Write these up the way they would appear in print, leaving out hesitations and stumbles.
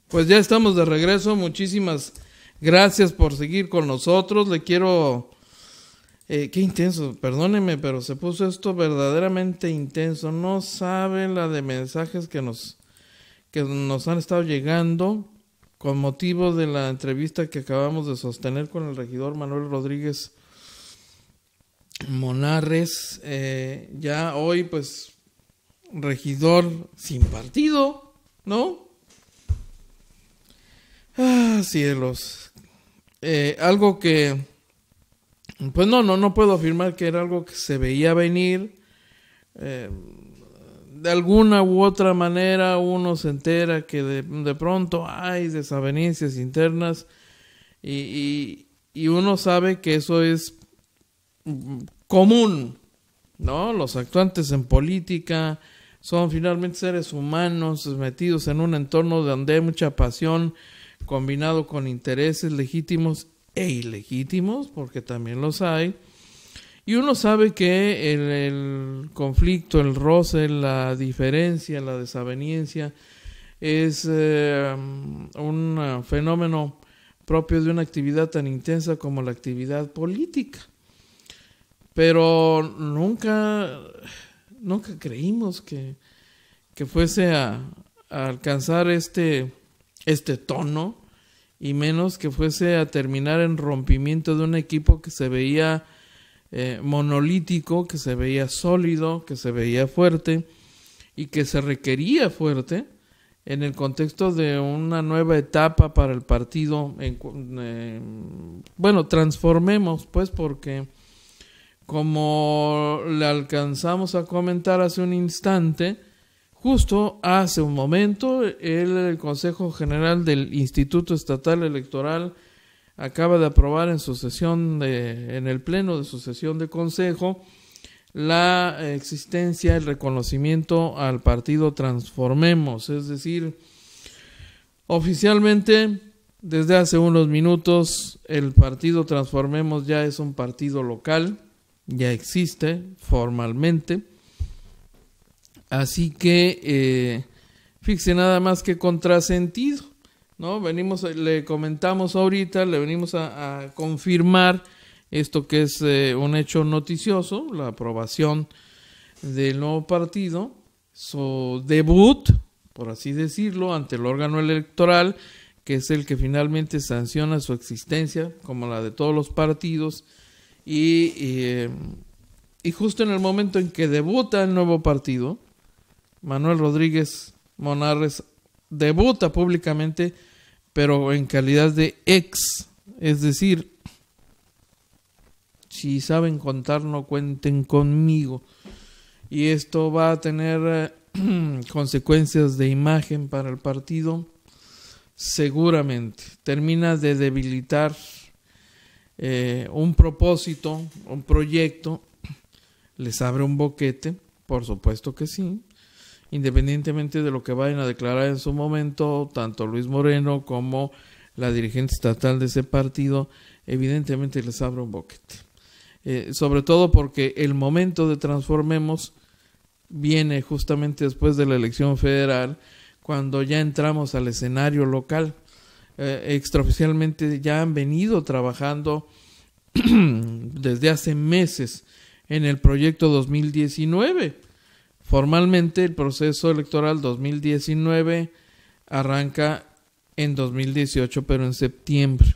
Pues ya estamos de regreso. Muchísimas gracias por seguir con nosotros. Le quiero... qué intenso, perdóneme, pero se puso esto verdaderamente intenso. No sabe la de mensajes que nos han estado llegando con motivo de la entrevista que acabamos de sostener con el regidor Manuel Rodríguez Monarres. Ya hoy, pues, regidor sin partido, ¿no? Ah, cielos. Algo que, pues no puedo afirmar que era algo que se veía venir. De alguna u otra manera uno se entera que de pronto hay desavenencias internas y uno sabe que eso es común, ¿no? Los actuantes en política son finalmente seres humanos metidos en un entorno donde hay mucha pasión combinado con intereses legítimos e ilegítimos, porque también los hay. Y uno sabe que el conflicto, el roce, la diferencia, la desaveniencia es un fenómeno propio de una actividad tan intensa como la actividad política. Pero nunca creímos que fuese a alcanzar este tono, y menos que fuese a terminar en rompimiento de un equipo que se veía monolítico, que se veía sólido, que se veía fuerte y que se requería fuerte en el contexto de una nueva etapa para el partido. Bueno, transformemos, pues, porque como le alcanzamos a comentar hace un instante, justo hace un momento, el Consejo General del Instituto Estatal Electoral acaba de aprobar en su sesión en el pleno de su sesión de consejo la existencia, el reconocimiento al partido Transformemos. Es decir, oficialmente, desde hace unos minutos, el partido Transformemos ya es un partido local, ya existe formalmente. Así que, fíjese nada más que contrasentido, ¿no? Le comentamos ahorita, le venimos a confirmar esto que es un hecho noticioso, la aprobación del nuevo partido, su debut, por así decirlo, ante el órgano electoral, que es el que finalmente sanciona su existencia, como la de todos los partidos, y justo en el momento en que debuta el nuevo partido, Manuel Rodríguez Monarres debuta públicamente, pero en calidad de ex, es decir, si saben contar, no cuenten conmigo. Y esto va a tener consecuencias de imagen para el partido, seguramente. Termina de debilitar un propósito, un proyecto, les abre un boquete, por supuesto que sí. Independientemente de lo que vayan a declarar en su momento, tanto Luis Moreno como la dirigente estatal de ese partido, evidentemente les abre un boquete. Sobre todo porque el momento de Transformemos viene justamente después de la elección federal, cuando ya entramos al escenario local. Extraoficialmente ya han venido trabajando desde hace meses en el proyecto 2019. Formalmente el proceso electoral 2019 arranca en 2018, pero en septiembre.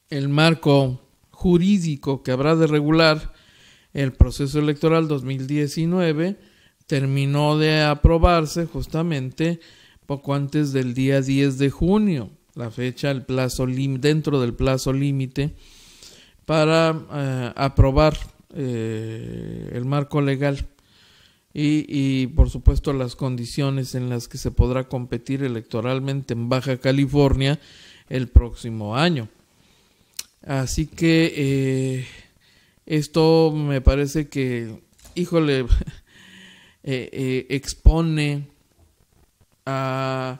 El marco jurídico que habrá de regular el proceso electoral 2019 terminó de aprobarse justamente poco antes del día 10 de junio, la fecha, el plazo dentro del plazo límite para aprobar el marco legal y por supuesto las condiciones en las que se podrá competir electoralmente en Baja California el próximo año. Así que esto me parece que, híjole, expone al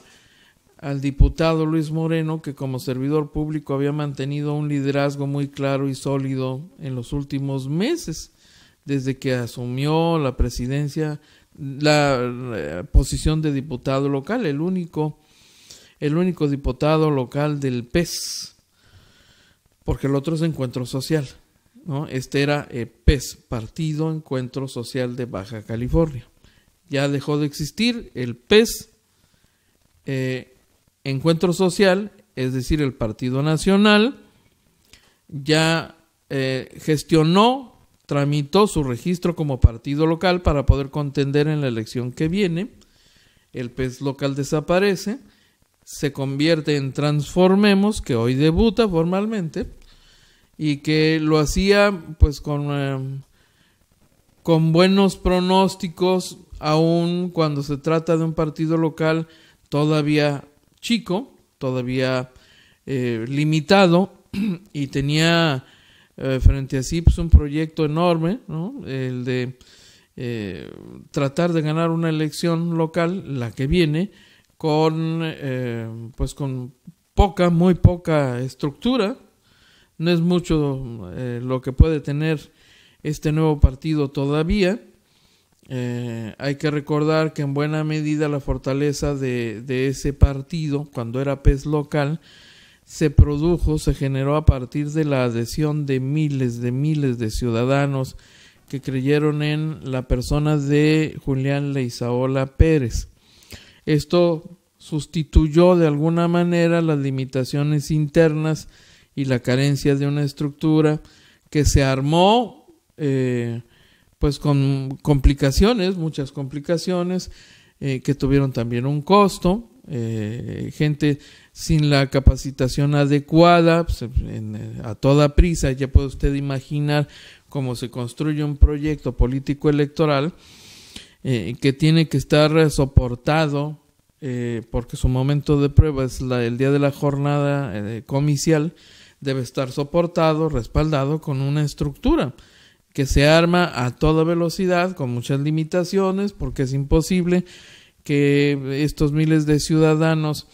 diputado Luis Moreno, que como servidor público había mantenido un liderazgo muy claro y sólido en los últimos meses, desde que asumió la presidencia la posición de diputado local, el único diputado local del PES, porque el otro es Encuentro Social, ¿no? Este era PES, Partido Encuentro Social de Baja California. Ya dejó de existir el PES, Encuentro Social, es decir, el Partido Nacional, ya tramitó su registro como partido local para poder contender en la elección que viene. El PES local desaparece, se convierte en Transformemos, que hoy debuta formalmente, y que lo hacía pues con buenos pronósticos, aun cuando se trata de un partido local todavía chico, todavía limitado, y tenía frente a sí pues un proyecto enorme, ¿no? El de tratar de ganar una elección local, la que viene, con muy poca estructura. No es mucho lo que puede tener este nuevo partido todavía. Hay que recordar que en buena medida la fortaleza de ese partido, cuando era PES local, se generó a partir de la adhesión de miles de ciudadanos que creyeron en la persona de Julián Leizaola Pérez. Esto sustituyó de alguna manera las limitaciones internas y la carencia de una estructura que se armó pues con complicaciones, muchas complicaciones que tuvieron también un costo, gente sin la capacitación adecuada, pues, a toda prisa. Ya puede usted imaginar cómo se construye un proyecto político electoral que tiene que estar soportado, porque su momento de prueba es el día de la jornada comicial, debe estar soportado, respaldado con una estructura que se arma a toda velocidad, con muchas limitaciones, porque es imposible que estos miles de ciudadanos,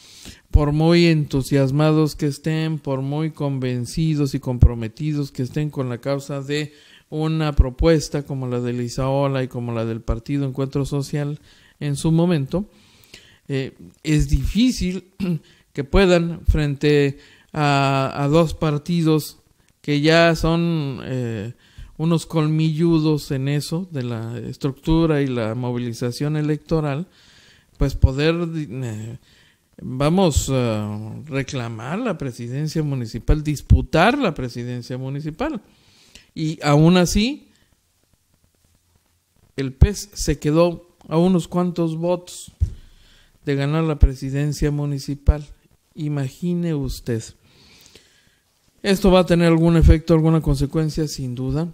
por muy entusiasmados que estén, por muy convencidos y comprometidos que estén con la causa de una propuesta como la de Leizaola y como la del Partido Encuentro Social en su momento, es difícil que puedan, frente a dos partidos que ya son unos colmilludos en eso de la estructura y la movilización electoral, pues poder reclamar la presidencia municipal, disputar la presidencia municipal. Y aún así el PES se quedó a unos cuantos votos de ganar la presidencia municipal. Imagine usted. Esto va a tener algún efecto, alguna consecuencia, sin duda.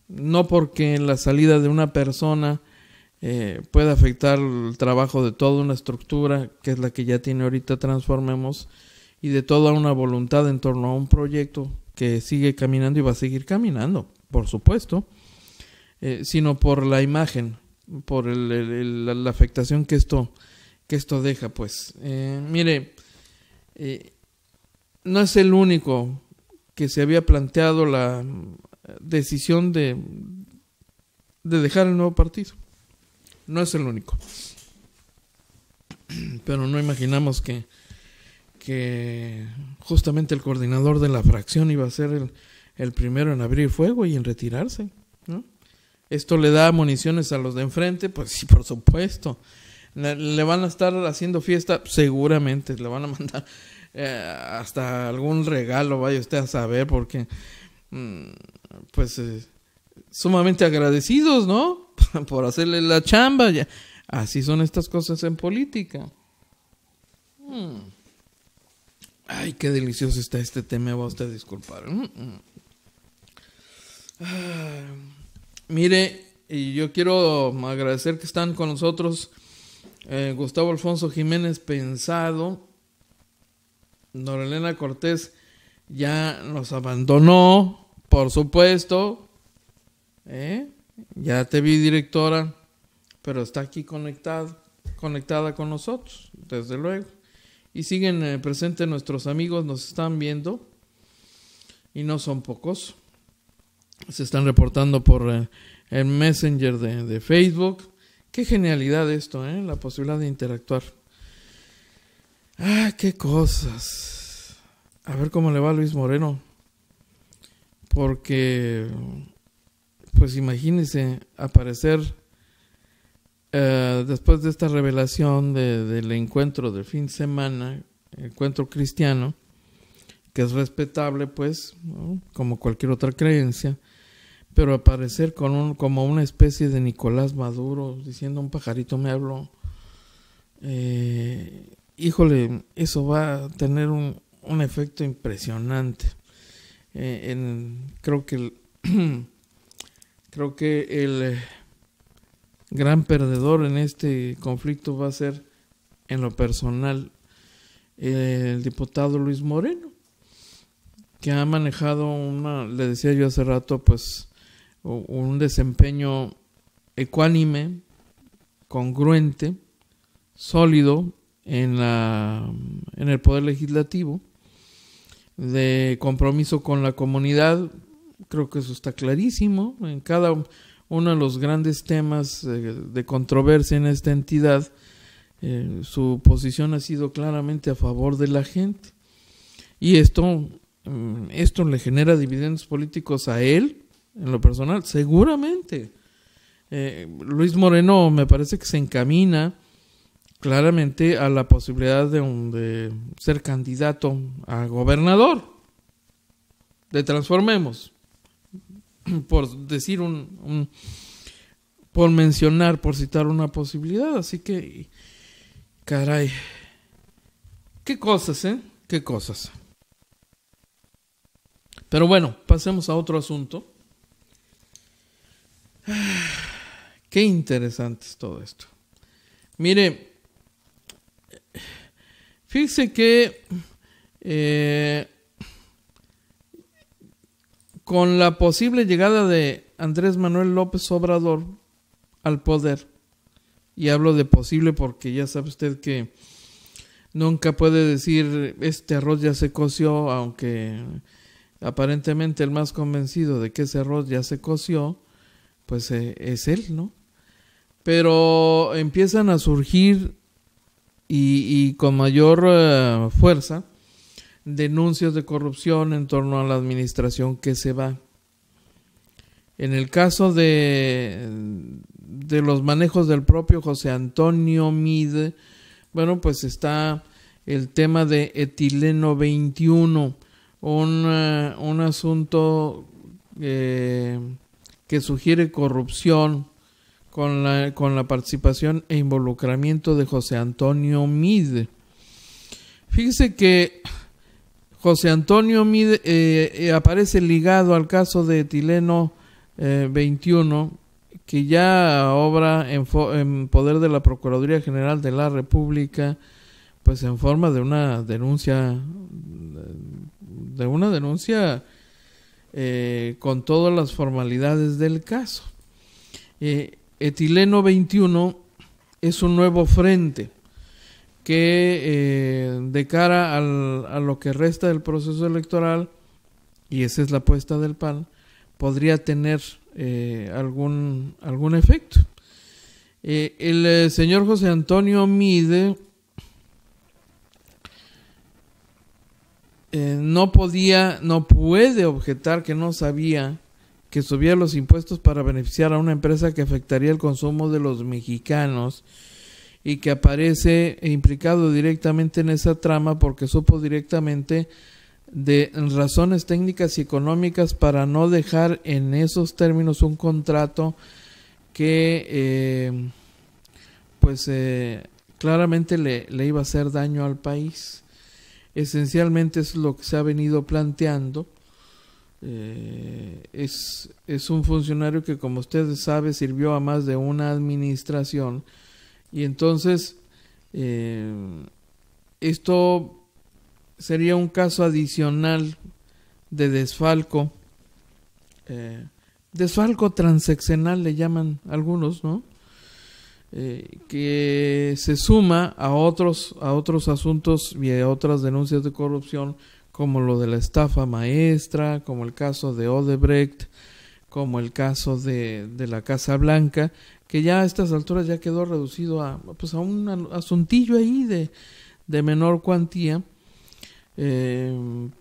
No porque la salida de una persona pueda afectar el trabajo de toda una estructura, que es la que ya tiene ahorita Transformemos, y de toda una voluntad en torno a un proyecto que sigue caminando y va a seguir caminando, por supuesto, sino por la imagen, por la afectación que esto deja, pues. Mire, no es el único que se había planteado la decisión de dejar el nuevo partido. No es el único. Pero no imaginamos que justamente el coordinador de la fracción iba a ser el primero en abrir fuego y en retirarse, ¿no? Esto le da municiones a los de enfrente, pues sí, por supuesto. Le van a estar haciendo fiesta, seguramente, le van a mandar hasta algún regalo, vaya usted a saber, porque sumamente agradecidos, ¿no? Por hacerle la chamba. Ya. Así son estas cosas en política. Ay, qué delicioso está este té, me va a usted disculpar. Mire, y yo quiero agradecer que están con nosotros Gustavo Alfonso Jiménez Pensado. Nora Elena Cortés ya nos abandonó, por supuesto. Ya te vi, directora, pero está aquí conectada con nosotros, desde luego. Y siguen presentes nuestros amigos, nos están viendo, y no son pocos. Se están reportando por el Messenger de Facebook, Qué genialidad esto, la posibilidad de interactuar. Qué cosas. A ver cómo le va a Luis Moreno. Porque, pues imagínense aparecer después de esta revelación del encuentro del fin de semana, encuentro cristiano, que es respetable, pues, ¿no? Como cualquier otra creencia, pero aparecer como una especie de Nicolás Maduro, diciendo un pajarito me habló. Híjole, eso va a tener un efecto impresionante. Creo que el gran perdedor en este conflicto va a ser, en lo personal, el diputado Luis Moreno, que ha manejado le decía yo hace rato, pues un desempeño ecuánime, congruente, sólido en el poder legislativo, de compromiso con la comunidad. Creo que eso está clarísimo en cada uno de los grandes temas de controversia en esta entidad. Su posición ha sido claramente a favor de la gente, y esto le genera dividendos políticos a él en lo personal, seguramente. Luis Moreno me parece que se encamina claramente a la posibilidad de ser candidato a gobernador de Transformemos, por decir por mencionar, por citar una posibilidad. Así que, caray, qué cosas, qué cosas. Pero bueno, pasemos a otro asunto. Qué interesante es todo esto. Mire, fíjese que con la posible llegada de Andrés Manuel López Obrador al poder, y hablo de posible porque ya sabe usted que nunca puede decir este arroz ya se coció, aunque aparentemente el más convencido de que ese arroz ya se coció, pues es él, ¿no? Pero empiezan a surgir y con mayor fuerza denuncias de corrupción en torno a la administración que se va. En el caso de los manejos del propio José Antonio Meade, bueno, pues está el tema de etileno 21, un asunto que sugiere corrupción con la participación e involucramiento de José Antonio Meade. Fíjese que José Antonio Meade aparece ligado al caso de etileno 21, que ya obra en poder de la Procuraduría General de la República, pues en forma de una denuncia con todas las formalidades del caso. Etileno 21 es un nuevo frente que de cara a lo que resta del proceso electoral, y esa es la apuesta del PAN, podría tener algún efecto. El señor José Antonio Meade no puede objetar que no sabía que subía los impuestos para beneficiar a una empresa que afectaría el consumo de los mexicanos, y que aparece implicado directamente en esa trama porque supo directamente de razones técnicas y económicas para no dejar en esos términos un contrato que claramente le iba a hacer daño al país. Esencialmente es lo que se ha venido planteando. Es un funcionario que, como ustedes saben, sirvió a más de una administración, y entonces esto sería un caso adicional de desfalco, desfalco transeccional le llaman algunos, ¿no? Que se suma a otros asuntos y a otras denuncias de corrupción, como lo de la estafa maestra, como el caso de Odebrecht, como el caso de la Casa Blanca, que ya a estas alturas ya quedó reducido a un asuntillo ahí de menor cuantía,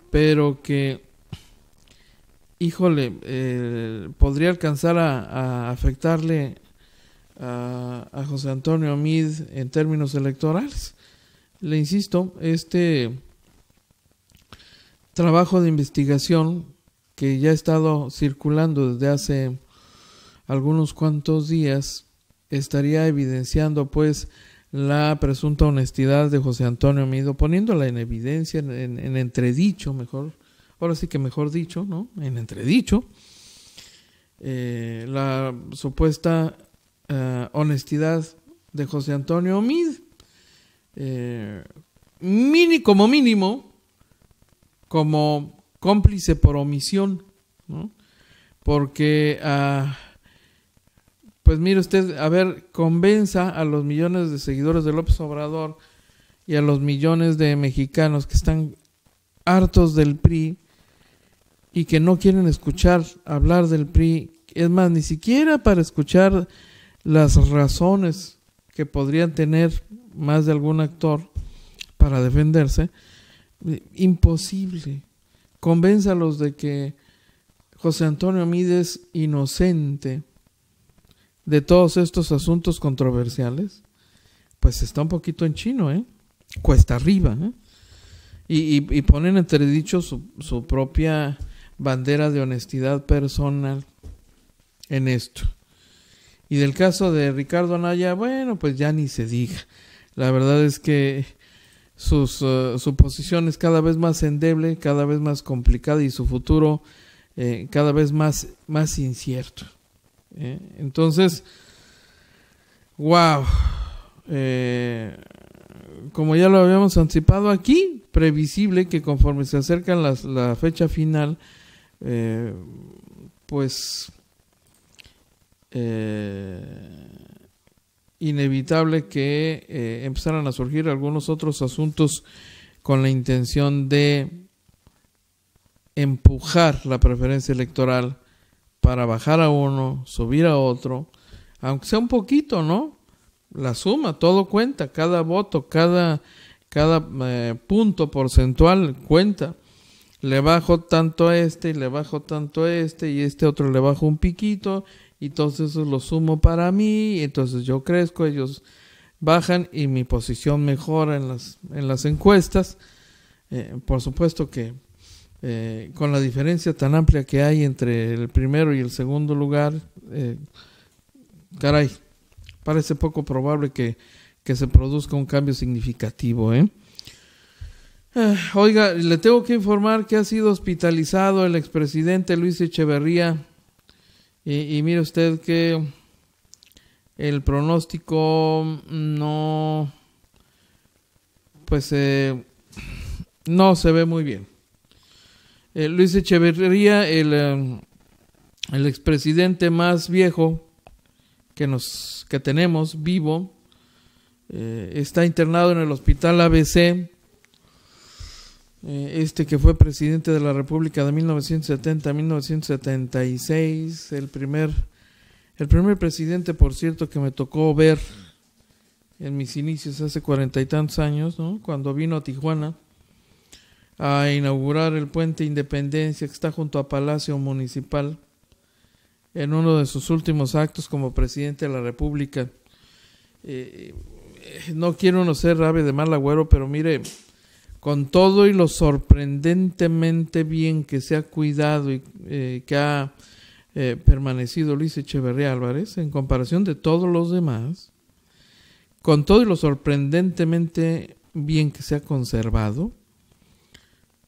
pero que, híjole, podría alcanzar a afectarle a José Antonio Meade en términos electorales. Le insisto, este trabajo de investigación que ya ha estado circulando desde hace algunos cuantos días estaría evidenciando pues la presunta honestidad de José Antonio Meade, poniéndola en evidencia, en entredicho, mejor dicho, ¿no? En entredicho, la supuesta honestidad de José Antonio Meade, como mínimo, como cómplice por omisión, ¿no? Porque pues mire usted, convenza a los millones de seguidores de López Obrador y a los millones de mexicanos que están hartos del PRI y que no quieren escuchar hablar del PRI, es más, ni siquiera para escuchar las razones que podrían tener más de algún actor para defenderse. Imposible. Convénzalos de que José Antonio Meade es inocente de todos estos asuntos controversiales, pues está un poquito en chino, cuesta arriba, y ponen en entredicho su propia bandera de honestidad personal en esto. Y del caso de Ricardo Anaya, bueno, pues ya ni se diga. La verdad es que su posición es cada vez más endeble, cada vez más complicada, y su futuro cada vez más incierto. Entonces, wow, como ya lo habíamos anticipado aquí, previsible que conforme se acercan la fecha final, pues inevitable que empezaran a surgir algunos otros asuntos con la intención de empujar la preferencia electoral para bajar a uno, subir a otro, aunque sea un poquito, ¿no? La suma, todo cuenta, cada voto, cada punto porcentual cuenta. Le bajo tanto a este, y le bajo tanto a este, y este otro le bajo un piquito, y entonces eso lo sumo para mí, y entonces yo crezco, ellos bajan y mi posición mejora en las encuestas. Por supuesto que con la diferencia tan amplia que hay entre el primero y el segundo lugar, caray, parece poco probable que se produzca un cambio significativo, Oiga, le tengo que informar que ha sido hospitalizado el expresidente Luis Echeverría, y mire usted que el pronóstico no se ve muy bien. Luis Echeverría, el expresidente más viejo que tenemos vivo, está internado en el hospital ABC, que fue presidente de la República de 1970 a 1976, el primer presidente, por cierto, que me tocó ver en mis inicios hace 40 y tantos años, ¿no? Cuando vino a Tijuana a inaugurar el puente Independencia que está junto a Palacio Municipal, en uno de sus últimos actos como presidente de la República. No quiero no ser ave de mal agüero, pero mire, con todo y lo sorprendentemente bien que se ha cuidado y que ha permanecido Luis Echeverría Álvarez en comparación de todos los demás, con todo y lo sorprendentemente bien que se ha conservado,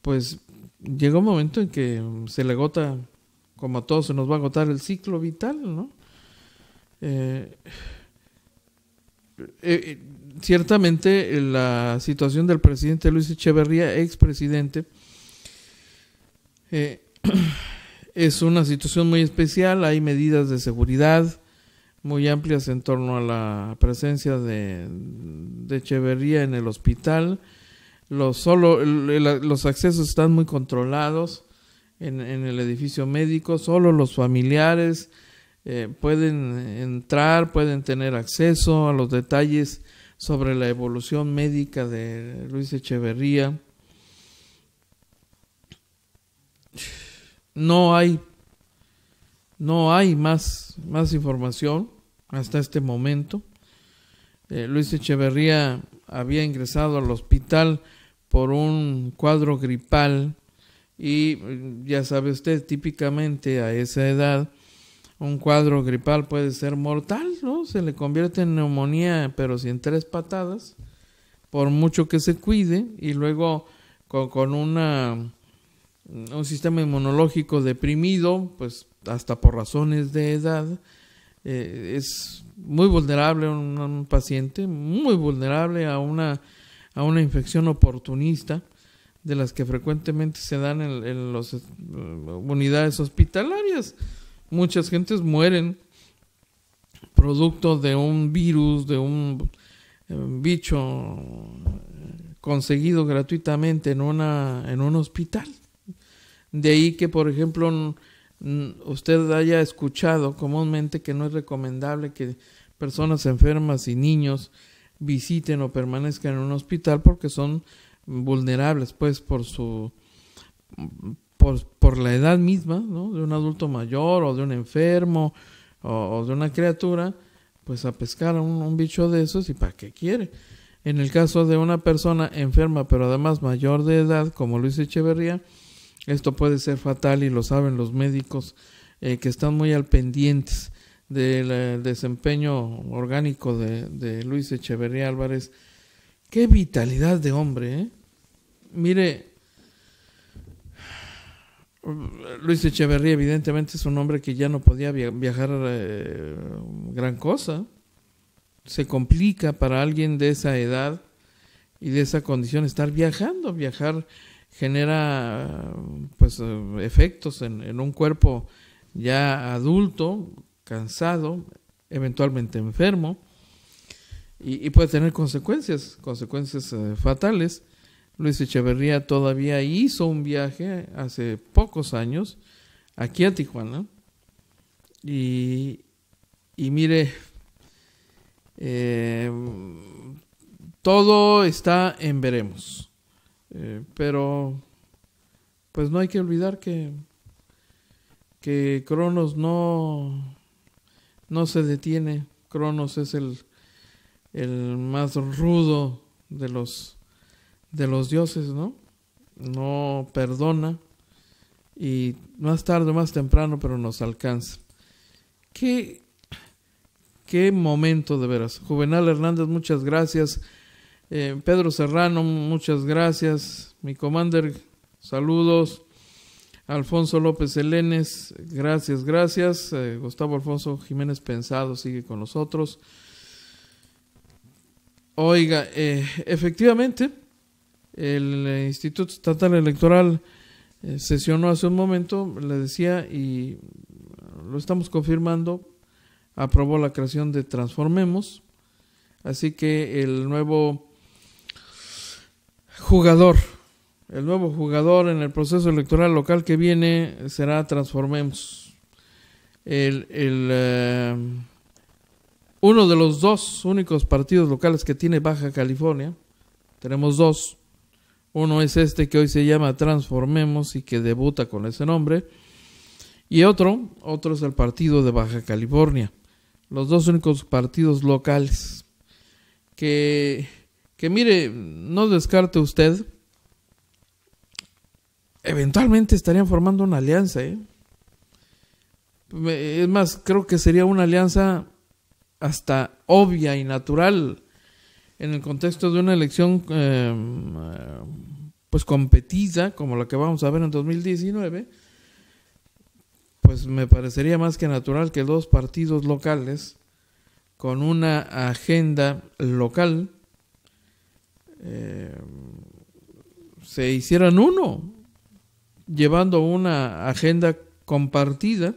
pues llega un momento en que se le agota, como a todos se nos va a agotar el ciclo vital, ¿no? Ciertamente la situación del presidente Luis Echeverría, expresidente, es una situación muy especial. Hay medidas de seguridad muy amplias en torno a la presencia de Echeverría en el hospital. Los accesos están muy controlados. en el edificio médico. Solo los familiares pueden entrar, pueden tener acceso a los detalles sobre la evolución médica de Luis Echeverría. No hay más información hasta este momento. Luis Echeverría había ingresado al hospital por un cuadro gripal y ya sabe usted, típicamente a esa edad un cuadro gripal puede ser mortal, ¿no? Se le convierte en neumonía, pero si en 3 patadas, por mucho que se cuide, y luego con un sistema inmunológico deprimido, pues hasta por razones de edad, es muy vulnerable un paciente, muy vulnerable a una infección oportunista, de las que frecuentemente se dan en las unidades hospitalarias. Muchas gentes mueren producto de un virus, de un bicho conseguido gratuitamente en un hospital. De ahí que, por ejemplo, usted haya escuchado comúnmente que no es recomendable que personas enfermas y niños visiten o permanezcan en un hospital porque son vulnerables, pues, por la edad misma, ¿no? De un adulto mayor o de un enfermo o de una criatura, pues a pescar a un bicho de esos, y ¿para qué quiere? En el caso de una persona enferma pero además mayor de edad, como Luis Echeverría, esto puede ser fatal, y lo saben los médicos que están muy al pendientes del desempeño orgánico de Luis Echeverría Álvarez. ¡Qué vitalidad de hombre! Mire, Luis Echeverría evidentemente es un hombre que ya no podía viajar gran cosa. Se complica para alguien de esa edad y de esa condición estar viajando. Viajar genera pues efectos en un cuerpo ya adulto, cansado, eventualmente enfermo, y puede tener consecuencias fatales. Luis Echeverría todavía hizo un viaje hace pocos años aquí a Tijuana, y mire, todo está en veremos, pero pues no hay que olvidar que Cronos no se detiene. Cronos es el más rudo de los dioses, ¿no? No perdona, y más tarde o más temprano, pero nos alcanza. Qué momento, de veras. Juvenal Hernández, muchas gracias. Pedro Serrano, muchas gracias. Mi commander, saludos. Alfonso López Elenes, gracias. Gustavo Alfonso Jiménez Pensado sigue con nosotros. Oiga, efectivamente, el Instituto Estatal Electoral sesionó hace un momento, le decía, y lo estamos confirmando, aprobó la creación de Transformemos, así que el nuevo jugador en el proceso electoral local que viene será Transformemos. Uno de los 2 únicos partidos locales que tiene Baja California, tenemos 2. Uno es este que hoy se llama Transformemos y que debuta con ese nombre, y otro es el partido de Baja California. Los 2 únicos partidos locales que mire, no descarte usted, eventualmente estarían formando una alianza, Es más, creo que sería una alianza hasta obvia y natural en el contexto de una elección pues competida como la que vamos a ver en 2019. Pues me parecería más que natural que 2 partidos locales con una agenda local se hicieran uno, llevando una agenda compartida,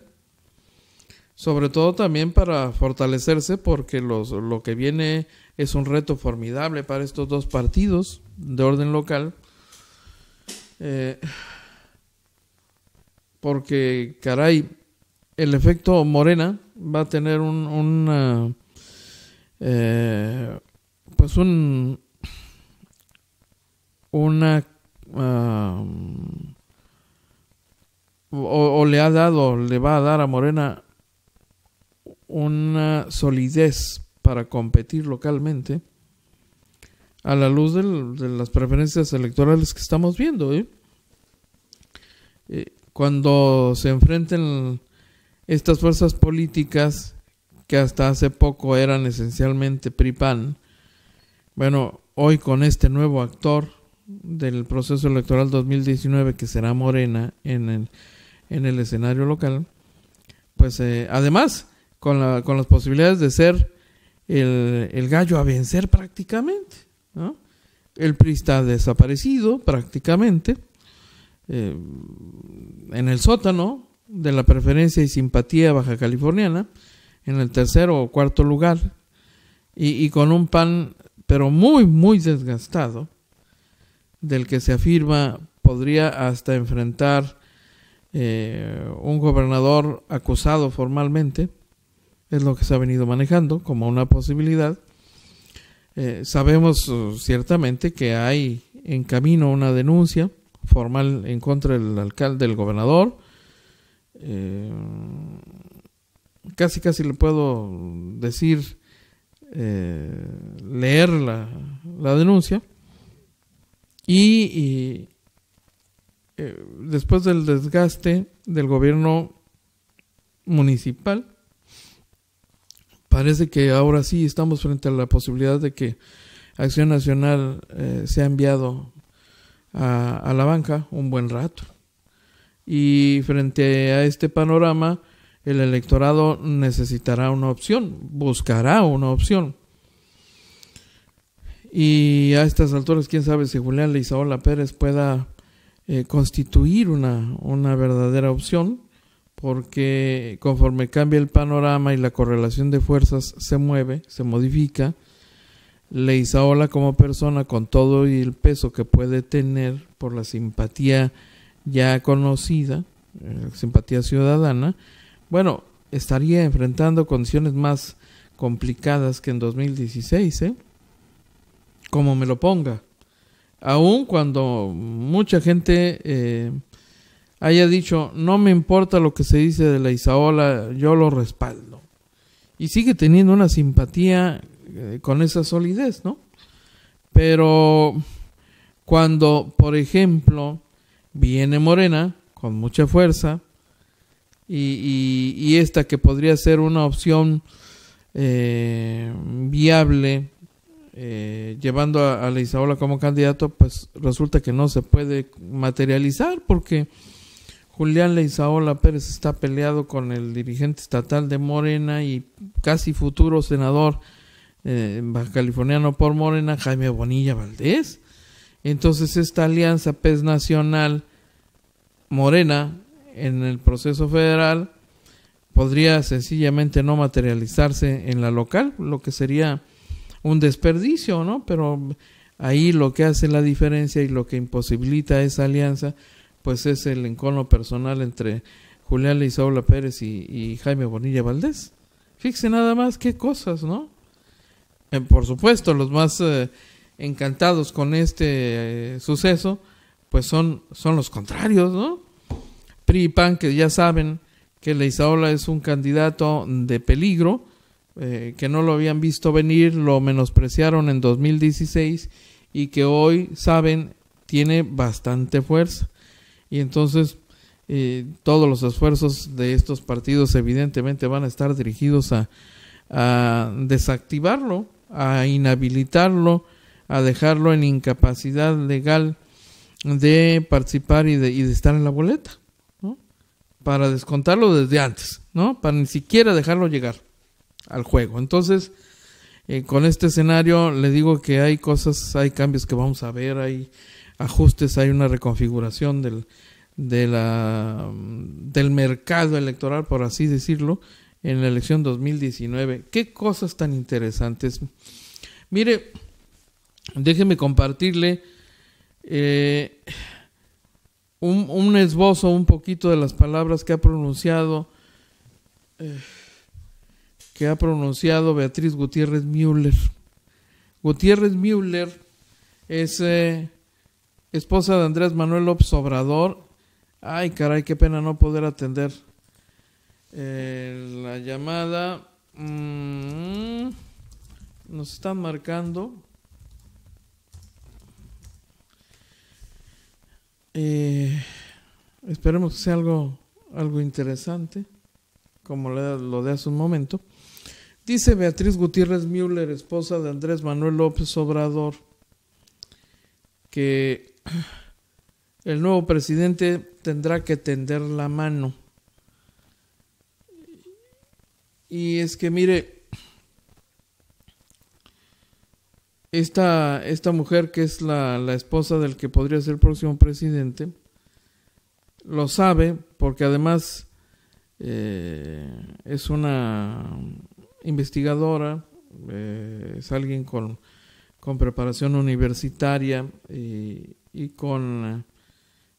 sobre todo también para fortalecerse, porque lo que viene es un reto formidable para estos 2 partidos de orden local. porque caray, el efecto Morena va a tener le va a dar a Morena una solidez para competir localmente a la luz de las preferencias electorales que estamos viendo, cuando se enfrenten estas fuerzas políticas que hasta hace poco eran esencialmente PRI-PAN, bueno, hoy con este nuevo actor del proceso electoral 2019 que será Morena en el escenario local, pues además con las posibilidades de ser el gallo a vencer prácticamente, ¿no? El PRI está desaparecido prácticamente en el sótano de la preferencia y simpatía baja californiana, en el tercero o cuarto lugar, y con un PAN pero muy muy desgastado, del que se afirma podría hasta enfrentar un gobernador acusado formalmente. Es lo que se ha venido manejando como una posibilidad. Sabemos ciertamente que hay en camino una denuncia formal en contra del alcalde, del gobernador. Casi le puedo decir, leer la denuncia. Y después del desgaste del gobierno municipal, parece que ahora sí estamos frente a la posibilidad de que Acción Nacional sea enviado a la banca un buen rato. Y frente a este panorama, el electorado necesitará una opción, buscará una opción. Y a estas alturas, quién sabe si Julián Leizaola Pérez pueda constituir una verdadera opción, porque conforme cambia el panorama y la correlación de fuerzas se mueve, se modifica, Leizaola como persona, con todo y el peso que puede tener por la simpatía ya conocida, simpatía ciudadana, bueno, estaría enfrentando condiciones más complicadas que en 2016, como me lo ponga. Aun cuando mucha gente haya dicho, no me importa lo que se dice de Leizaola, yo lo respaldo. Y sigue teniendo una simpatía con esa solidez, ¿no? Pero cuando, por ejemplo, viene Morena con mucha fuerza y esta que podría ser una opción viable, llevando a Leizaola como candidato, pues resulta que no se puede materializar, porque Julián Leizaola Pérez está peleado con el dirigente estatal de Morena y casi futuro senador baja californiano por Morena, Jaime Bonilla Valdés. Entonces esta alianza PES Nacional Morena en el proceso federal podría sencillamente no materializarse en la local, lo que sería un desperdicio, ¿no? Pero ahí lo que hace la diferencia y lo que imposibilita esa alianza, pues es el encono personal entre Julián Leizaola Pérez y Jaime Bonilla Valdés. Fíjense nada más qué cosas, ¿no? Por supuesto, los más encantados con este suceso, pues son los contrarios, ¿no? PRI y PAN, que ya saben que Leizaola es un candidato de peligro, que no lo habían visto venir, lo menospreciaron en 2016 y que hoy saben tiene bastante fuerza. Y entonces todos los esfuerzos de estos partidos evidentemente van a estar dirigidos a desactivarlo, a inhabilitarlo, a dejarlo en incapacidad legal de participar y de estar en la boleta, ¿no? Para descontarlo desde antes, ¿no? Para ni siquiera dejarlo llegar al juego. Entonces, con este escenario le digo que hay cosas, hay cambios que vamos a ver, hay ajustes, hay una reconfiguración del mercado electoral, por así decirlo, en la elección 2019. ¿Qué cosas tan interesantes? Mire, déjeme compartirle un esbozo un poquito de las palabras que ha pronunciado Beatriz Gutiérrez Müller. Gutiérrez Müller es esposa de Andrés Manuel López Obrador. Ay, caray, qué pena no poder atender la llamada. Nos están marcando. Esperemos que sea algo interesante, como lo de hace un momento. Dice Beatriz Gutiérrez Müller, esposa de Andrés Manuel López Obrador, que el nuevo presidente tendrá que tender la mano. Y es que mire, esta mujer, que es la esposa del que podría ser el próximo presidente, lo sabe, porque además es una investigadora, es alguien con preparación universitaria y con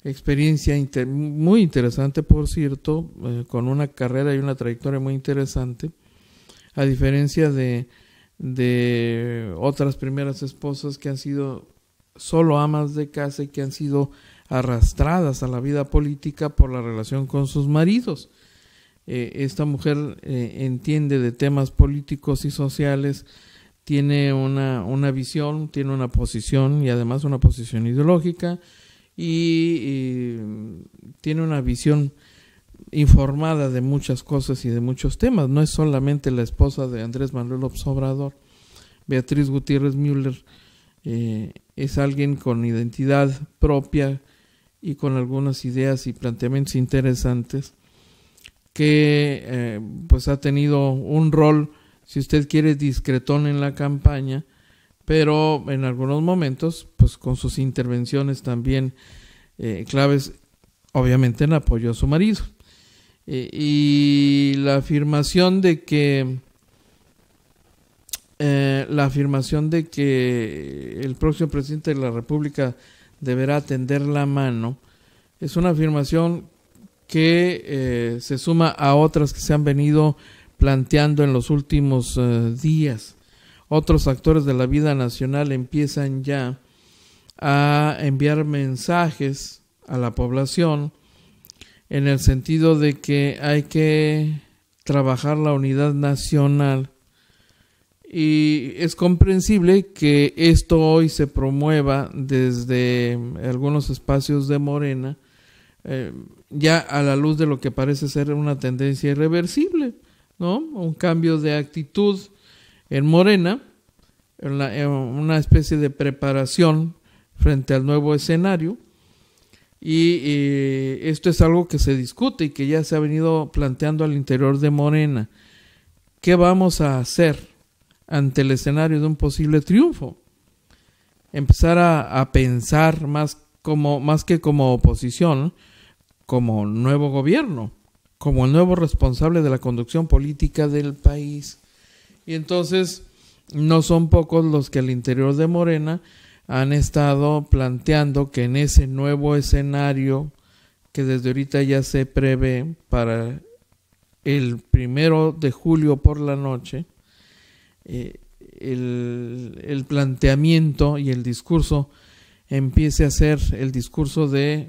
experiencia muy interesante, por cierto, con una carrera y una trayectoria muy interesante, a diferencia de otras primeras esposas que han sido solo amas de casa y que han sido arrastradas a la vida política por la relación con sus maridos. Esta mujer entiende de temas políticos y sociales, tiene una visión, tiene una posición, y además una posición ideológica, y tiene una visión informada de muchas cosas y de muchos temas. No es solamente la esposa de Andrés Manuel López Obrador. Beatriz Gutiérrez Müller es alguien con identidad propia y con algunas ideas y planteamientos interesantes, que pues ha tenido un rol, si usted quiere, discretón en la campaña, pero en algunos momentos pues con sus intervenciones también claves, obviamente en apoyo a su marido. Y la afirmación de que el próximo presidente de la República deberá tender la mano es una afirmación que se suma a otras que se han venido planteando en los últimos días. Otros actores de la vida nacional empiezan ya a enviar mensajes a la población en el sentido de que hay que trabajar la unidad nacional, y es comprensible que esto hoy se promueva desde algunos espacios de Morena, ya a la luz de lo que parece ser una tendencia irreversible, ¿no? Un cambio de actitud en Morena, en una especie de preparación frente al nuevo escenario. Y esto es algo que se discute y que ya se ha venido planteando al interior de Morena. ¿Qué vamos a hacer ante el escenario de un posible triunfo? Empezar a pensar más que como oposición, como nuevo gobierno, como el nuevo responsable de la conducción política del país. Y entonces no son pocos los que al interior de Morena han estado planteando que en ese nuevo escenario que desde ahorita ya se prevé para el 1 de julio por la noche, el planteamiento y el discurso empiece a ser el discurso de,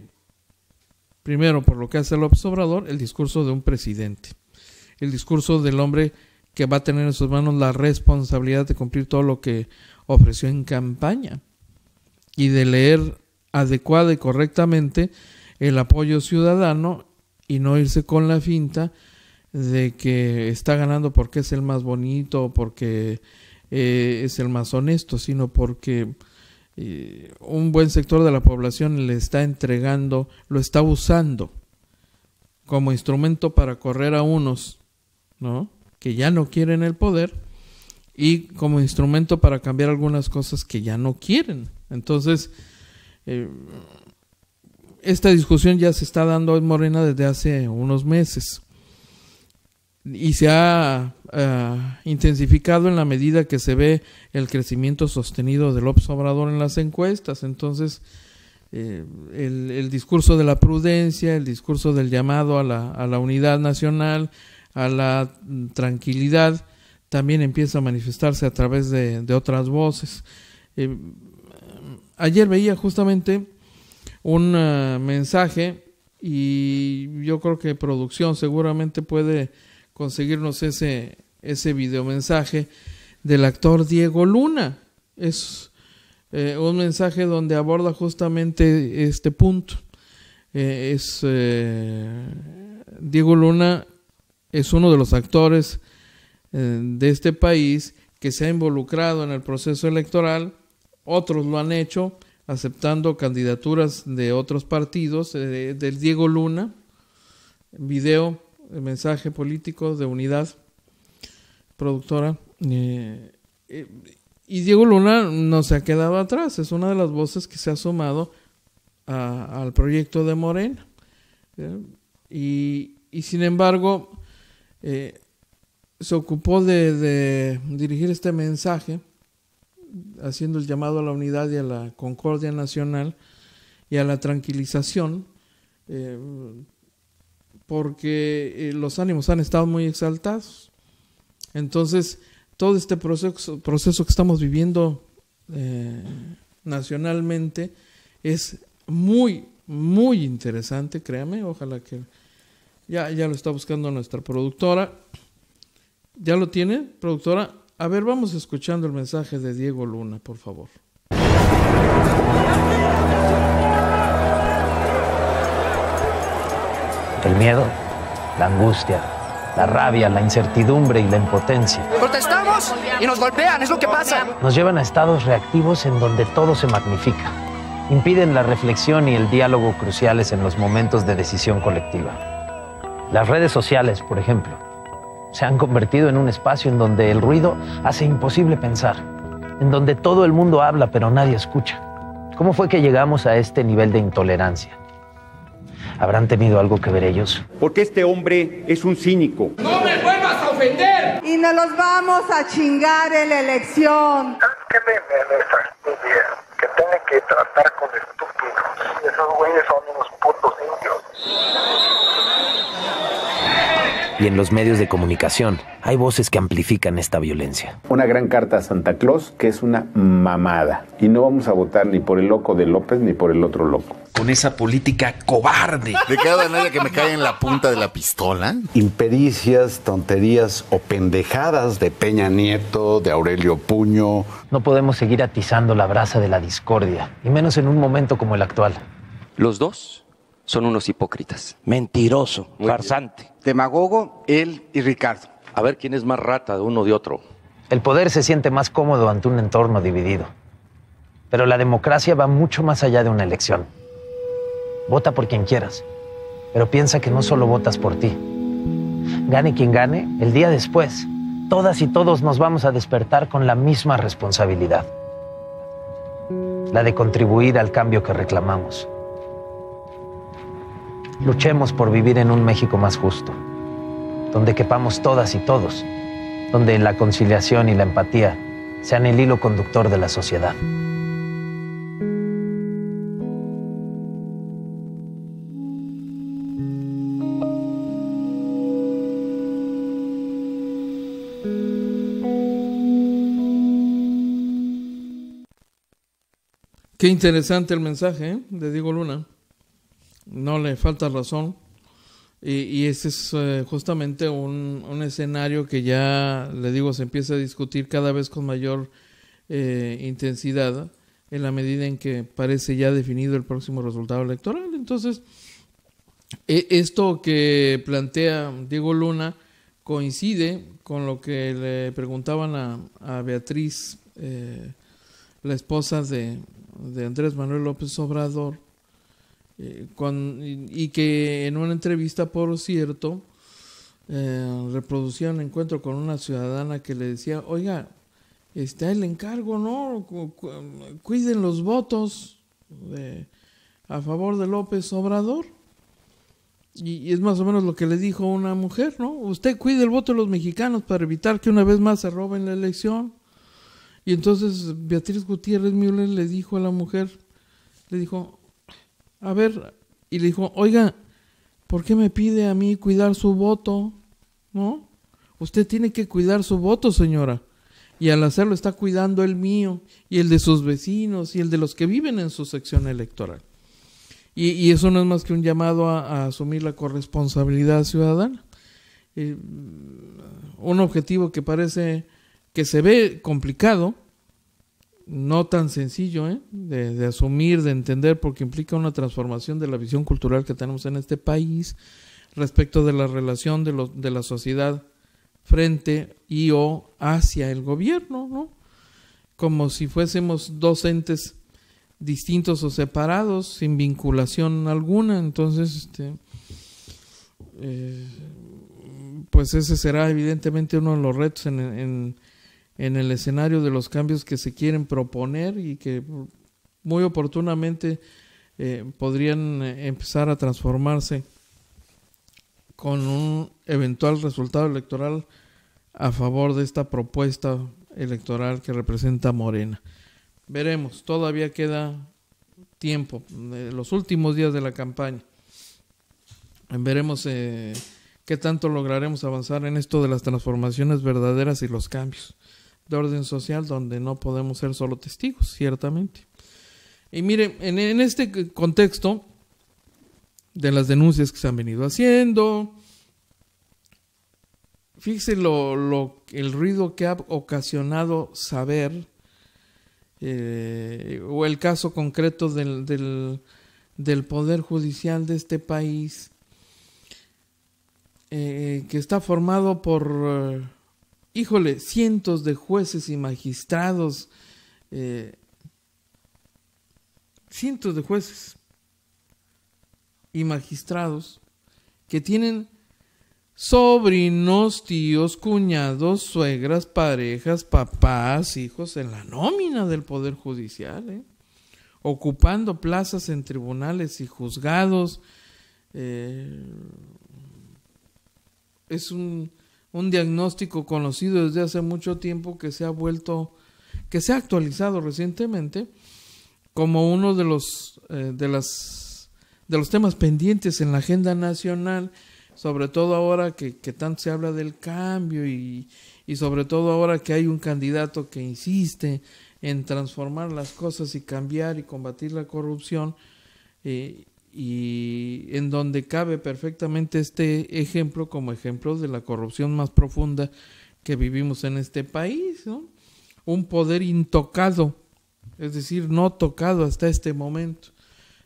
primero, por lo que hace López Obrador, el discurso de un presidente, el discurso del hombre que va a tener en sus manos la responsabilidad de cumplir todo lo que ofreció en campaña y de leer adecuada y correctamente el apoyo ciudadano y no irse con la finta de que está ganando porque es el más bonito o porque es el más honesto, sino porque un buen sector de la población le está entregando, lo está usando como instrumento para correr a unos, ¿no?, que ya no quieren el poder, y como instrumento para cambiar algunas cosas que ya no quieren. Entonces, esta discusión ya se está dando en Morena desde hace unos meses y se ha intensificado en la medida que se ve el crecimiento sostenido de López Obrador en las encuestas. Entonces, el discurso de la prudencia, el discurso del llamado a la unidad nacional, a la tranquilidad, también empieza a manifestarse a través de otras voces. Ayer veía justamente un mensaje, y yo creo que producción seguramente puede conseguirnos ese videomensaje del actor Diego Luna. Es un mensaje donde aborda justamente este punto. Diego Luna es uno de los actores de este país que se ha involucrado en el proceso electoral. Otros lo han hecho aceptando candidaturas de otros partidos. Del Diego Luna, video, el mensaje político de unidad, productora. Y Diego Luna no se ha quedado atrás, es una de las voces que se ha sumado al proyecto de Morena. Y sin embargo, se ocupó de dirigir este mensaje, haciendo el llamado a la unidad y a la concordia nacional y a la tranquilización, porque los ánimos han estado muy exaltados. Entonces, todo este proceso que estamos viviendo nacionalmente es muy, muy interesante, créame. Ojalá que ya lo está buscando nuestra productora. ¿Ya lo tiene, productora? A ver, vamos escuchando el mensaje de Diego Luna, por favor. El miedo, la angustia, la rabia, la incertidumbre y la impotencia. Protestamos y nos golpean, es lo que pasa. Nos llevan a estados reactivos en donde todo se magnifica. Impiden la reflexión y el diálogo cruciales en los momentos de decisión colectiva. Las redes sociales, por ejemplo, se han convertido en un espacio en donde el ruido hace imposible pensar, en donde todo el mundo habla pero nadie escucha. ¿Cómo fue que llegamos a este nivel de intolerancia? ¿Habrán tenido algo que ver ellos? Porque este hombre es un cínico. ¡No me vuelvas a ofender! Y nos los vamos a chingar en la elección. ¿Sabes qué me fastidia? Que tienen que tratar con estúpidos. Esos güeyes son unos putos indios. Y en los medios de comunicación hay voces que amplifican esta violencia. Una gran carta a Santa Claus que es una mamada. Y no vamos a votar ni por el loco de López ni por el otro loco. Con esa política cobarde. ¿De cada manera que me cae en la punta de la pistola? Impericias, tonterías o pendejadas de Peña Nieto, de Aurelio Puño. No podemos seguir atizando la brasa de la discordia, y menos en un momento como el actual. Los dos son unos hipócritas. Mentiroso, farsante. Demagogo, él y Ricardo. A ver quién es más rata de uno o de otro. El poder se siente más cómodo ante un entorno dividido. Pero la democracia va mucho más allá de una elección. Vota por quien quieras, pero piensa que no solo votas por ti. Gane quien gane, el día después, todas y todos nos vamos a despertar con la misma responsabilidad. La de contribuir al cambio que reclamamos. Luchemos por vivir en un México más justo, donde quepamos todas y todos, donde la conciliación y la empatía sean el hilo conductor de la sociedad. Qué interesante el mensaje de Diego Luna. No le falta razón. Y ese es justamente un escenario que ya, le digo, se empieza a discutir cada vez con mayor intensidad en la medida en que parece ya definido el próximo resultado electoral. Entonces, esto que plantea Diego Luna coincide con lo que le preguntaban a Beatriz, la esposa de Andrés Manuel López Obrador, y que en una entrevista, por cierto, reproducía un encuentro con una ciudadana que le decía: oiga, el encargo, ¿no? Cuiden los votos a favor de López Obrador. Y es más o menos lo que le dijo una mujer, ¿no? Usted cuide el voto de los mexicanos para evitar que una vez más se roben la elección. Y entonces Beatriz Gutiérrez Müller le dijo a la mujer, le dijo: A ver, y le dijo, oiga, ¿por qué me pide a mí cuidar su voto? ¿No? Usted tiene que cuidar su voto, señora. Y al hacerlo está cuidando el mío y el de sus vecinos y el de los que viven en su sección electoral. Y eso no es más que un llamado a asumir la corresponsabilidad ciudadana. Un objetivo que parece que se ve complicado, no tan sencillo de asumir, de entender, porque implica una transformación de la visión cultural que tenemos en este país respecto de la relación de la sociedad frente y o hacia el gobierno, ¿no? Como si fuésemos dos entes distintos o separados, sin vinculación alguna. Entonces, pues ese será evidentemente uno de los retos en el escenario de los cambios que se quieren proponer y que muy oportunamente podrían empezar a transformarse con un eventual resultado electoral a favor de esta propuesta electoral que representa Morena. Veremos, todavía queda tiempo, los últimos días de la campaña. Veremos qué tanto lograremos avanzar en esto de las transformaciones verdaderas y los cambios de orden social, donde no podemos ser solo testigos, ciertamente. Y mire, en este contexto de las denuncias que se han venido haciendo, fíjese el ruido que ha ocasionado saber, o el caso concreto del Poder Judicial de este país, que está formado por, cientos de jueces y magistrados, cientos de jueces y magistrados que tienen sobrinos, tíos, cuñados, suegras, parejas, papás, hijos en la nómina del Poder Judicial, ocupando plazas en tribunales y juzgados. Es un diagnóstico conocido desde hace mucho tiempo que se ha actualizado recientemente como uno de los temas pendientes en la agenda nacional, sobre todo ahora que tanto se habla del cambio y sobre todo ahora que hay un candidato que insiste en transformar las cosas y cambiar y combatir la corrupción, y en donde cabe perfectamente este ejemplo como ejemplo de la corrupción más profunda que vivimos en este país, ¿no? Un poder intocado, es decir, no tocado hasta este momento,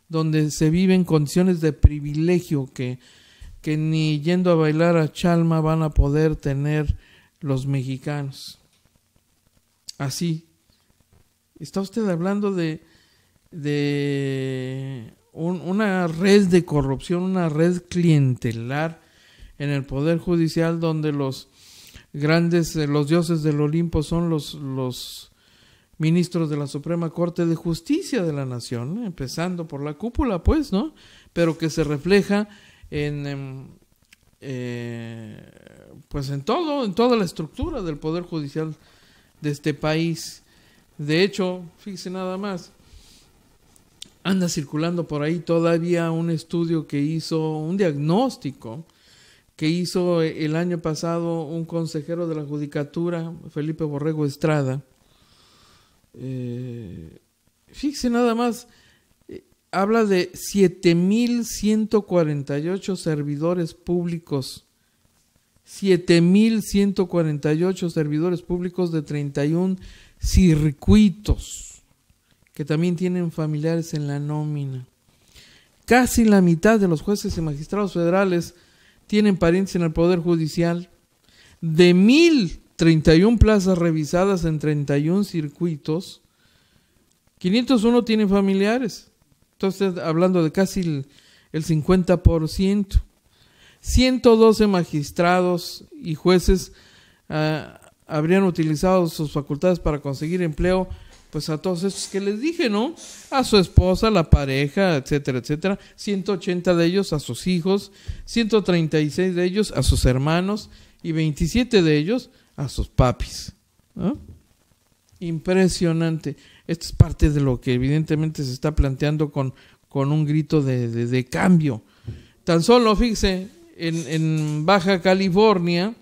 donde se viven condiciones de privilegio que ni yendo a bailar a Chalma van a poder tener los mexicanos. Así. Está usted hablando de una red de corrupción, una red clientelar en el Poder Judicial, donde los dioses del Olimpo son los ministros de la Suprema Corte de Justicia de la Nación, ¿no? Empezando por la cúpula, pues, ¿no? Pero que se refleja en toda la estructura del Poder Judicial de este país. De hecho, fíjese nada más, anda circulando por ahí todavía un estudio un diagnóstico que hizo el año pasado un consejero de la Judicatura, Felipe Borrego Estrada. Fíjese nada más, habla de 7,148 servidores públicos, 7,148 servidores públicos de 31 circuitos, que también tienen familiares en la nómina. Casi la mitad de los jueces y magistrados federales tienen parientes en el Poder Judicial. De 1,031 plazas revisadas en 31 circuitos, 501 tienen familiares. Entonces, hablando de casi el 50%. 112 magistrados y jueces habrían utilizado sus facultades para conseguir empleo, pues a todos estos que les dije, ¿no? A su esposa, la pareja, etcétera, etcétera. 180 de ellos a sus hijos, 136 de ellos a sus hermanos y 27 de ellos a sus papis, ¿no? Impresionante. Esto es parte de lo que evidentemente se está planteando con un grito de cambio. Tan solo, fíjese, en Baja California,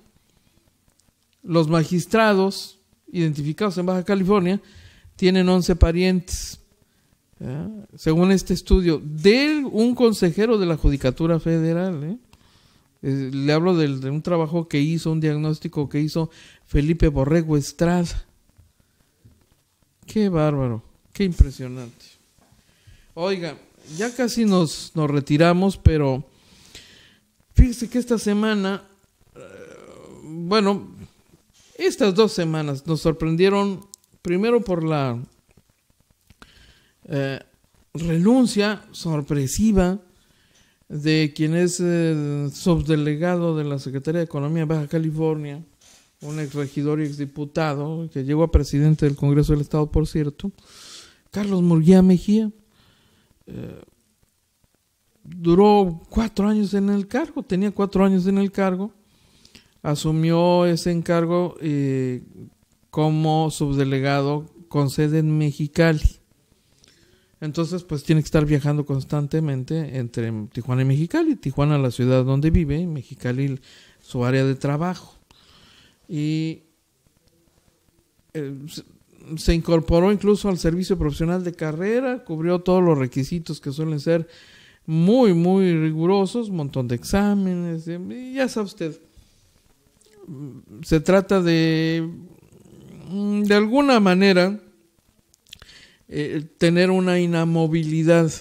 los magistrados identificados en Baja California tienen 11 parientes, según este estudio de un consejero de la Judicatura Federal. Le hablo de un trabajo que hizo, un diagnóstico que hizo Felipe Borrego Estrada. Qué bárbaro, qué impresionante. Oiga, ya casi nos retiramos, pero fíjese que esta semana, estas 2 semanas nos sorprendieron primero por la renuncia sorpresiva de quien es subdelegado de la Secretaría de Economía de Baja California, un exregidor y exdiputado que llegó a presidente del Congreso del Estado, por cierto, Carlos Murguía Mejía. Duró 4 años en el cargo, tenía 4 años en el cargo, asumió ese encargo como subdelegado con sede en Mexicali. Entonces, pues tiene que estar viajando constantemente entre Tijuana y Mexicali. Tijuana, la ciudad donde vive, Mexicali, su área de trabajo. Y se incorporó incluso al servicio profesional de carrera, cubrió todos los requisitos que suelen ser muy, muy rigurosos, un montón de exámenes, ya sabe usted. Se trata de alguna manera, tener una inamovilidad.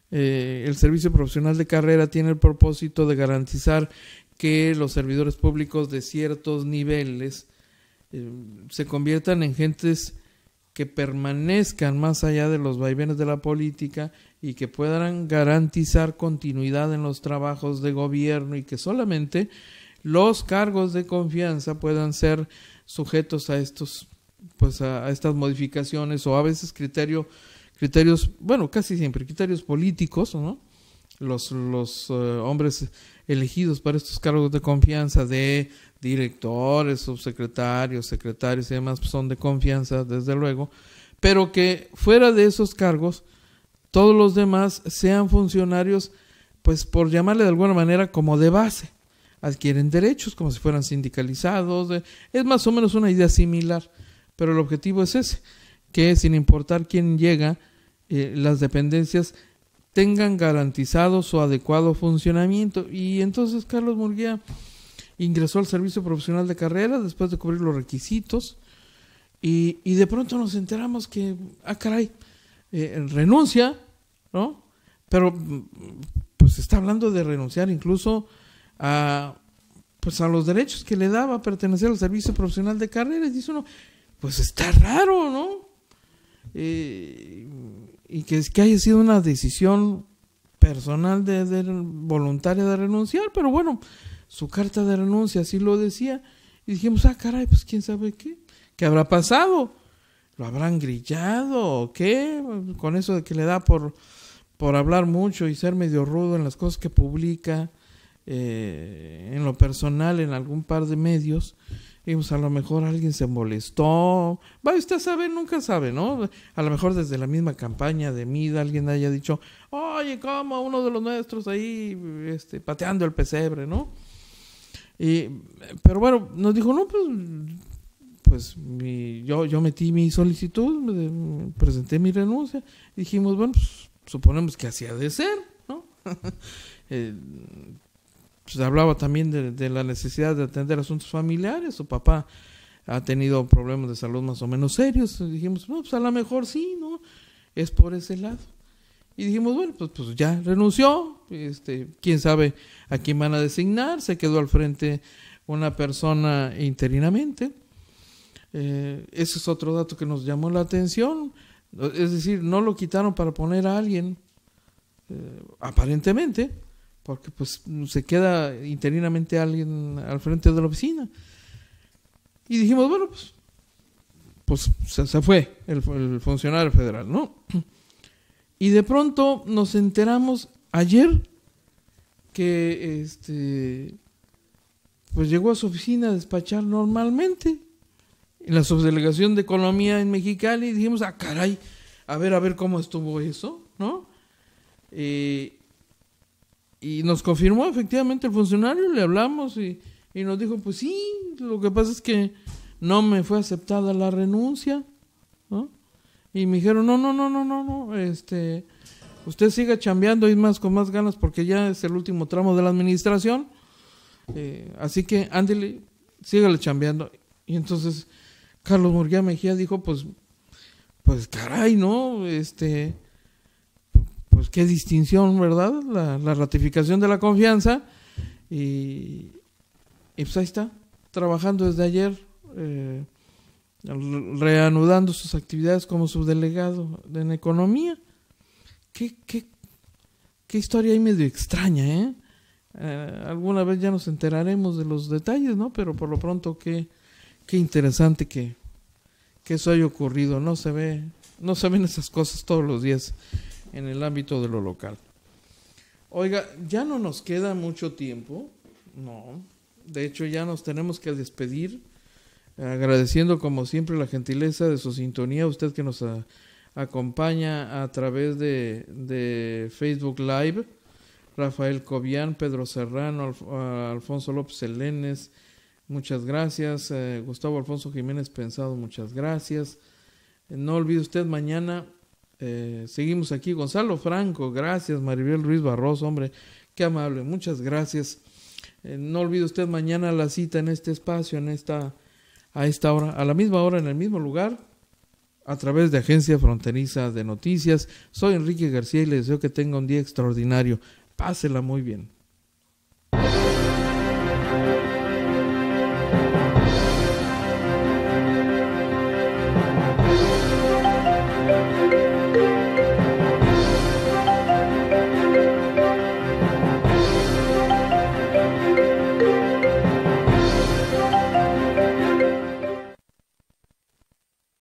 El servicio profesional de carrera tiene el propósito de garantizar que los servidores públicos de ciertos niveles se conviertan en gentes que permanezcan más allá de los vaivenes de la política y que puedan garantizar continuidad en los trabajos de gobierno, y que solamente los cargos de confianza puedan ser sujetos a estos, pues a estas modificaciones, o a veces criterios, casi siempre criterios políticos, ¿no? Los hombres elegidos para estos cargos de confianza, de directores, subsecretarios, secretarios y demás, pues son de confianza, desde luego, pero que fuera de esos cargos todos los demás sean funcionarios, pues por llamarle de alguna manera como de base, adquieren derechos como si fueran sindicalizados. Es más o menos una idea similar, pero el objetivo es ese, que sin importar quién llega, las dependencias tengan garantizado su adecuado funcionamiento. Y entonces Carlos Murguía ingresó al servicio profesional de carrera después de cubrir los requisitos, y de pronto nos enteramos que, renuncia, ¿no? Pero pues está hablando de renunciar incluso a los derechos que le daba pertenecer al servicio profesional de carrera. Y dice uno, pues está raro, ¿no? Y que haya sido una decisión personal voluntaria de renunciar, pero bueno, su carta de renuncia así lo decía, y dijimos, pues quién sabe qué habrá pasado, lo habrán grillado o qué, con eso de que le da por hablar mucho y ser medio rudo en las cosas que publica, en lo personal en algún par de medios. Dijimos, a lo mejor alguien se molestó, usted sabe, nunca sabe, ¿no? A lo mejor desde la misma campaña de MIDA alguien haya dicho, oye, ¿cómo uno de los nuestros ahí pateando el pesebre, ¿no? Pero bueno, nos dijo, no, pues yo metí mi solicitud, presenté mi renuncia, y dijimos, bueno, pues suponemos que así ha de ser, ¿no? Pues hablaba también de la necesidad de atender asuntos familiares. Su papá ha tenido problemas de salud más o menos serios. Y dijimos, no, pues a lo mejor sí, ¿no? Es por ese lado. Y dijimos, bueno, pues ya renunció. Quién sabe a quién van a designar. Se quedó al frente una persona interinamente. Ese es otro dato que nos llamó la atención. Es decir, no lo quitaron para poner a alguien, aparentemente, porque pues se queda interinamente alguien al frente de la oficina. Y dijimos, bueno, pues se fue el funcionario federal, ¿no? Y de pronto nos enteramos ayer que pues llegó a su oficina a despachar normalmente, en la subdelegación de Economía en Mexicali, y dijimos, caray, a ver cómo estuvo eso, ¿no? Y nos confirmó efectivamente el funcionario, le hablamos y nos dijo, pues sí, lo que pasa es que no me fue aceptada la renuncia, ¿no? Y me dijeron, no, usted siga chambeando y más con más ganas porque ya es el último tramo de la administración, así que ándele, sígale chambeando. Y entonces Carlos Murguía Mejía dijo, pues caray, ¿no? Pues qué distinción, ¿verdad? La ratificación de la confianza y pues ahí está, trabajando desde ayer, reanudando sus actividades como subdelegado en Economía. Qué historia ahí medio extraña, ¿eh? Alguna vez ya nos enteraremos de los detalles, ¿no? Pero por lo pronto qué interesante que eso haya ocurrido. No se ven esas cosas todos los días en el ámbito de lo local. Oiga, ya no nos queda mucho tiempo, no. De hecho, ya nos tenemos que despedir, agradeciendo como siempre la gentileza de su sintonía, usted que nos acompaña a través de Facebook Live, Rafael Cobian, Pedro Serrano, Alfonso López Elenes, muchas gracias, Gustavo Alfonso Jiménez Pensado, muchas gracias. No olvide usted, mañana seguimos aquí, Gonzalo Franco, gracias, Maribel Ruiz Barroso, hombre, qué amable, muchas gracias. No olvide usted mañana la cita en este espacio, a esta hora, a la misma hora, en el mismo lugar, a través de Agencia Fronteriza de Noticias. Soy Enrique García y le deseo que tenga un día extraordinario. Pásela muy bien.